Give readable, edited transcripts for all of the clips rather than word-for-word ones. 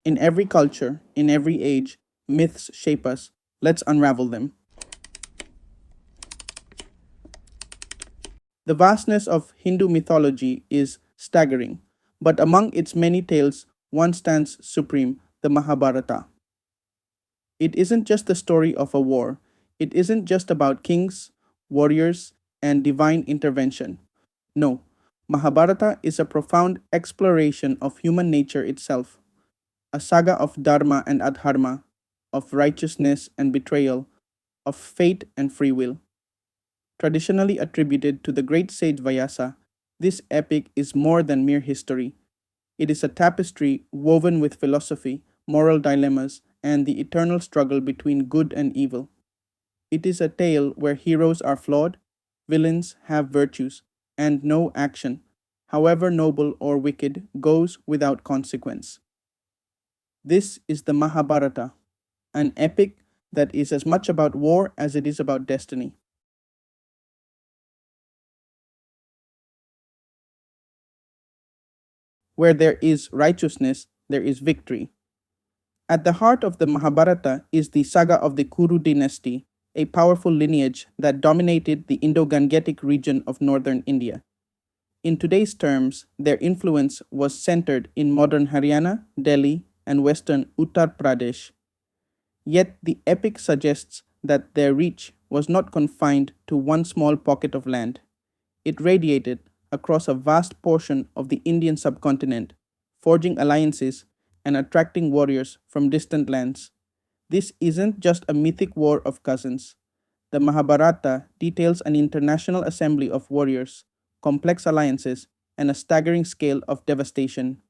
In every culture, in every age, myths shape us. Let's unravel them. The vastness of Hindu mythology is staggering, but among its many tales, one stands supreme: the Mahabharata. It isn't just the story of a war, it isn't just about kings, warriors, and divine intervention. No, Mahabharata is a profound exploration of human nature itself, a saga of dharma and adharma, of righteousness and betrayal, of fate and free will. Traditionally attributed to the great sage Vyasa, this epic is more than mere history. It is a tapestry woven with philosophy, moral dilemmas, and the eternal struggle between good and evil. It is a tale where heroes are flawed, villains have virtues, and no action, however noble or wicked, goes without consequence. This is the Mahabharata, an epic that is as much about war as it is about destiny. Where there is righteousness, there is victory. At the heart of the Mahabharata is the saga of the Kuru dynasty, a powerful lineage that dominated the Indo Gangetic region of northern India. In today's terms, their influence was centered in modern Haryana, Delhi, and western Uttar Pradesh. Yet the epic suggests that their reach was not confined to one small pocket of land. It radiated across a vast portion of the Indian subcontinent, forging alliances and attracting warriors from distant lands. This isn't just a mythic war of cousins. The Mahabharata details an international assembly of warriors, complex alliances, and a staggering scale of devastation.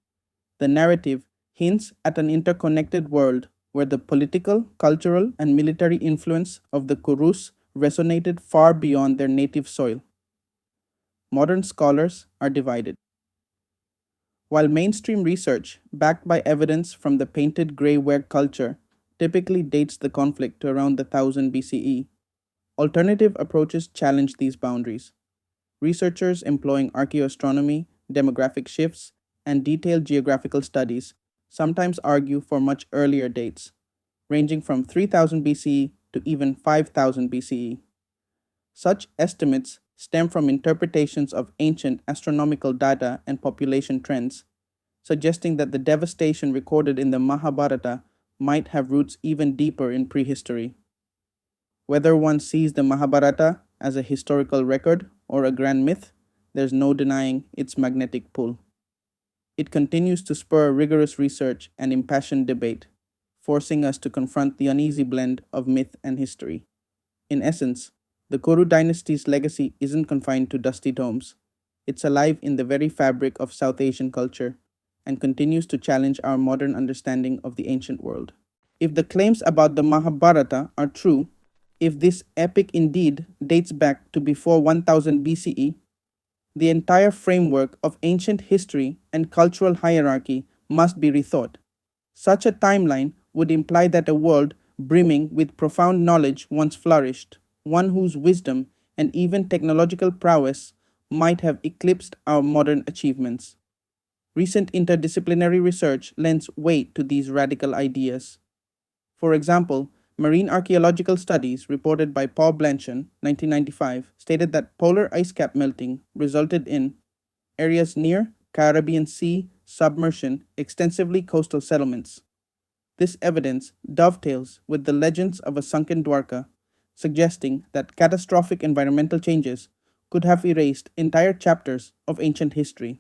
The narrative hints at an interconnected world where the political, cultural, and military influence of the Kurus resonated far beyond their native soil. Modern scholars are divided. While mainstream research, backed by evidence from the painted grey ware culture, typically dates the conflict to around the 1000 BCE, alternative approaches challenge these boundaries. Researchers employing archaeoastronomy, demographic shifts, and detailed geographical studies sometimes argue for much earlier dates, ranging from 3000 BCE to even 5000 BCE. Such estimates stem from interpretations of ancient astronomical data and population trends, suggesting that the devastation recorded in the Mahabharata might have roots even deeper in prehistory. Whether one sees the Mahabharata as a historical record or a grand myth, there's no denying its magnetic pull. It continues to spur rigorous research and impassioned debate, forcing us to confront the uneasy blend of myth and history. In essence, the Kuru dynasty's legacy isn't confined to dusty tomes. It's alive in the very fabric of South Asian culture and continues to challenge our modern understanding of the ancient world. If the claims about the Mahabharata are true, if this epic indeed dates back to before 1000 BCE, the entire framework of ancient history and cultural hierarchy must be rethought. Such a timeline would imply that a world brimming with profound knowledge once flourished, one whose wisdom and even technological prowess might have eclipsed our modern achievements. Recent interdisciplinary research lends weight to these radical ideas. For example, marine archaeological studies reported by Paul Blanchon, 1995, stated that polar ice cap melting resulted in areas near Caribbean Sea submersion, extensively coastal settlements. This evidence dovetails with the legends of a sunken Dwarka, suggesting that catastrophic environmental changes could have erased entire chapters of ancient history.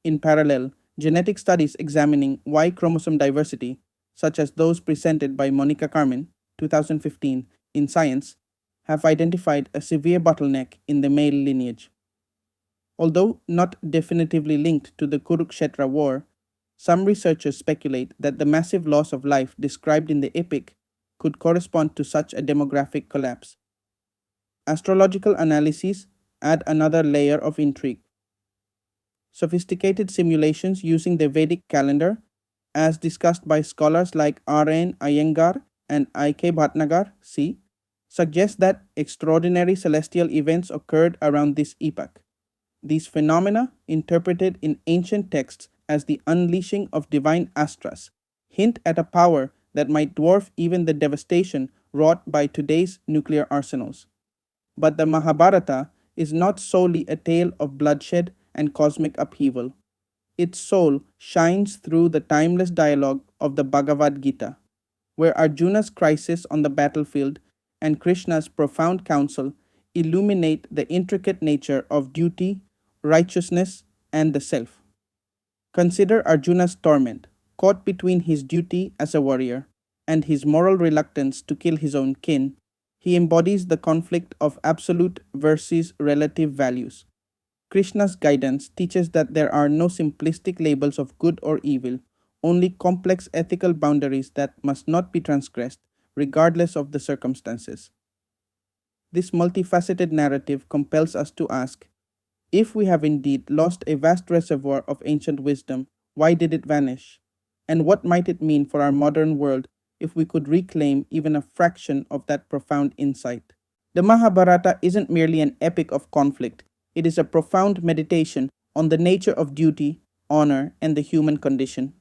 In parallel, genetic studies examining Y chromosome diversity, such as those presented by Monica Carmen, 2015, in Science, have identified a severe bottleneck in the male lineage. Although not definitively linked to the Kurukshetra war, some researchers speculate that the massive loss of life described in the epic could correspond to such a demographic collapse. Astrological analyses add another layer of intrigue. Sophisticated simulations using the Vedic calendar, as discussed by scholars like R.N. Iyengar and I.K. Bhatnagar, c., suggest that extraordinary celestial events occurred around this epoch. These phenomena, interpreted in ancient texts as the unleashing of divine astras, hint at a power that might dwarf even the devastation wrought by today's nuclear arsenals. But the Mahabharata is not solely a tale of bloodshed and cosmic upheaval. Its soul shines through the timeless dialogue of the Bhagavad Gita, where Arjuna's crisis on the battlefield and Krishna's profound counsel illuminate the intricate nature of duty, righteousness, and the self. Consider Arjuna's torment, caught between his duty as a warrior and his moral reluctance to kill his own kin. He embodies the conflict of absolute versus relative values. Krishna's guidance teaches that there are no simplistic labels of good or evil, only complex ethical boundaries that must not be transgressed, regardless of the circumstances. This multifaceted narrative compels us to ask, if we have indeed lost a vast reservoir of ancient wisdom, why did it vanish? And what might it mean for our modern world if we could reclaim even a fraction of that profound insight? The Mahabharata isn't merely an epic of conflict, it is a profound meditation on the nature of duty, honor, and the human condition.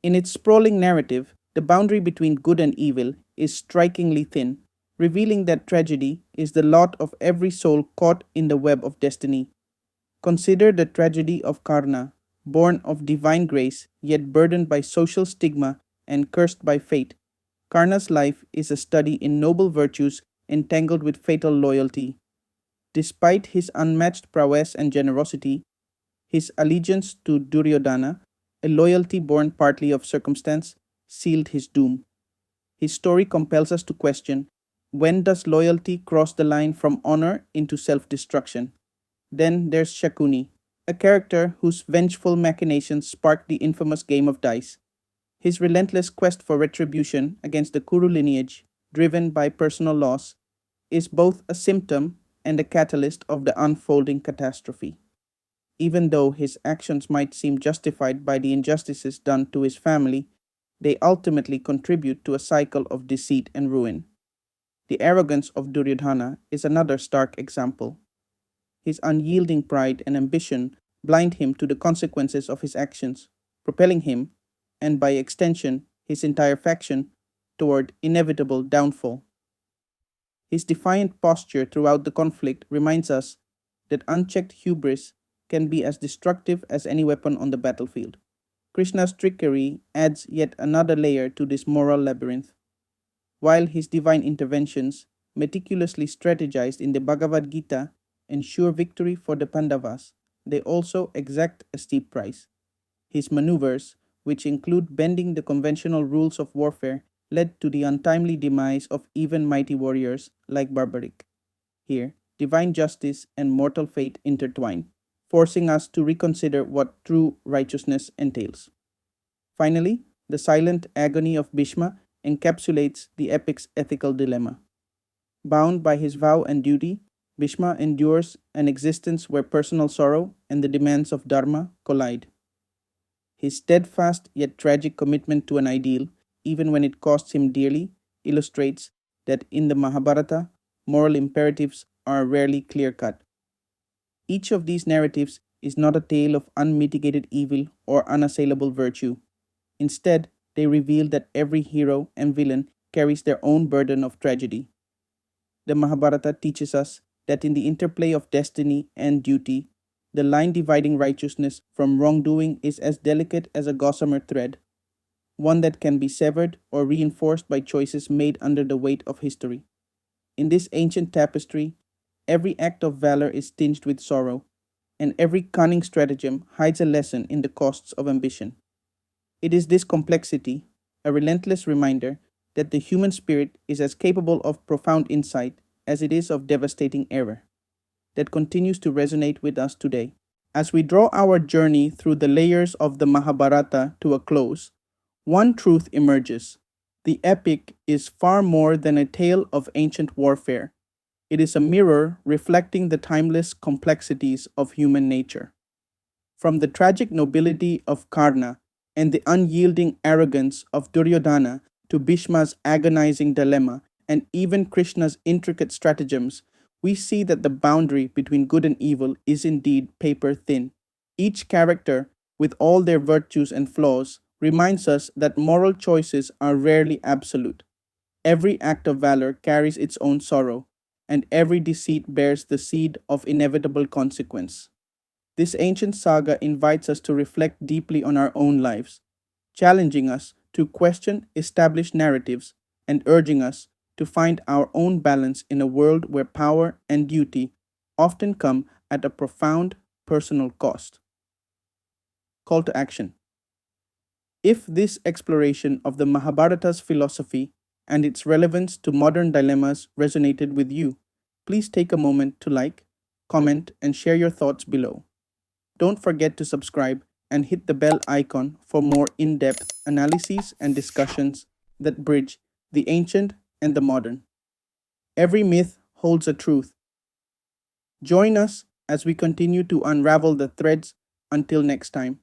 In its sprawling narrative, the boundary between good and evil is strikingly thin, revealing that tragedy is the lot of every soul caught in the web of destiny. Consider the tragedy of Karna, born of divine grace, yet burdened by social stigma and cursed by fate. Karna's life is a study in noble virtues entangled with fatal loyalty. Despite his unmatched prowess and generosity, his allegiance to Duryodhana, a loyalty born partly of circumstance, sealed his doom. His story compels us to question, when does loyalty cross the line from honor into self-destruction? Then there's Shakuni, a character whose vengeful machinations sparked the infamous game of dice. His relentless quest for retribution against the Kuru lineage, driven by personal loss, is both a symptom and a catalyst of the unfolding catastrophe. Even though his actions might seem justified by the injustices done to his family, they ultimately contribute to a cycle of deceit and ruin. The arrogance of Duryodhana is another stark example. His unyielding pride and ambition blind him to the consequences of his actions, propelling him, and by extension, his entire faction, toward inevitable downfall. His defiant posture throughout the conflict reminds us that unchecked hubris can be as destructive as any weapon on the battlefield. Krishna's trickery adds yet another layer to this moral labyrinth. While his divine interventions, meticulously strategized in the Bhagavad Gita, ensure victory for the Pandavas, they also exact a steep price. His maneuvers, which include bending the conventional rules of warfare, led to the untimely demise of even mighty warriors like Barbaric. Here, divine justice and mortal fate intertwine, forcing us to reconsider what true righteousness entails. Finally, the silent agony of Bhishma encapsulates the epic's ethical dilemma. Bound by his vow and duty, Bhishma endures an existence where personal sorrow and the demands of Dharma collide. His steadfast yet tragic commitment to an ideal, even when it costs him dearly, illustrates that in the Mahabharata, moral imperatives are rarely clear cut. Each of these narratives is not a tale of unmitigated evil or unassailable virtue. Instead, they reveal that every hero and villain carries their own burden of tragedy. The Mahabharata teaches us that in the interplay of destiny and duty, the line dividing righteousness from wrongdoing is as delicate as a gossamer thread, one that can be severed or reinforced by choices made under the weight of history. In this ancient tapestry, every act of valor is tinged with sorrow, and every cunning stratagem hides a lesson in the costs of ambition. It is this complexity, a relentless reminder that the human spirit is as capable of profound insight as it is of devastating error, that continues to resonate with us today. As we draw our journey through the layers of the Mahabharata to a close, one truth emerges. The epic is far more than a tale of ancient warfare. It is a mirror reflecting the timeless complexities of human nature. From the tragic nobility of Karna and the unyielding arrogance of Duryodhana to Bhishma's agonizing dilemma and even Krishna's intricate stratagems, we see that the boundary between good and evil is indeed paper thin. Each character, with all their virtues and flaws, reminds us that moral choices are rarely absolute. Every act of valor carries its own sorrow, and every deceit bears the seed of inevitable consequence. This ancient saga invites us to reflect deeply on our own lives, challenging us to question established narratives and urging us to find our own balance in a world where power and duty often come at a profound personal cost. Call to action. If this exploration of the Mahabharata's philosophy and its relevance to modern dilemmas resonated with you, please take a moment to like, comment, and share your thoughts below. Don't forget to subscribe and hit the bell icon for more in depth analyses and discussions that bridge the ancient and the modern. Every myth holds a truth. Join us as we continue to unravel the threads. Until next time.